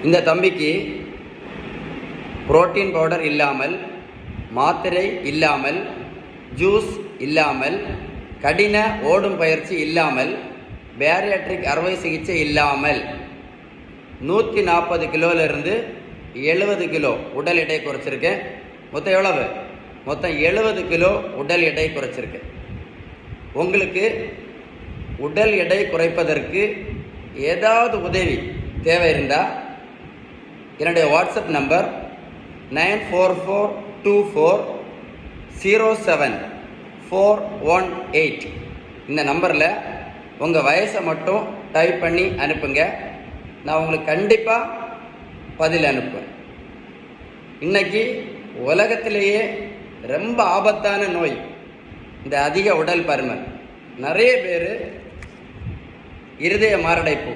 இந்த தம்பிக்கு protein powder இல்லாமல், மாத்திரை இல்லாமல், ஜூஸ் இல்லாமல், கடின ஓடும் பயிற்சி இல்லாமல், பேரியாட்ரிக் அறுவை சிகிச்சை இல்லாமல் 140 கிலோவிலிருந்து 70 கிலோ உடல் எடை குறைச்சிருக்கேன். மொத்தம் எவ்வளவு? மொத்தம் 70 கிலோ உடல் எடை குறைச்சிருக்கேன். உங்களுக்கு உடல் எடை குறைப்பதற்கு ஏதாவது உதவி தேவை இருந்தால் என்னுடைய வாட்ஸ்அப் நம்பர் 9424247418. இந்த நம்பரில் உங்கள் வயசை மட்டும் டைப் பண்ணி அனுப்புங்க. நான் உங்களுக்கு கண்டிப்பாக பதில் அனுப்புவேன். இன்றைக்கி உலகத்திலேயே ரொம்ப ஆபத்தான நோய் இந்த அதிக உடல் பருமன். நிறைய பேர் இருதய மாரடைப்பு,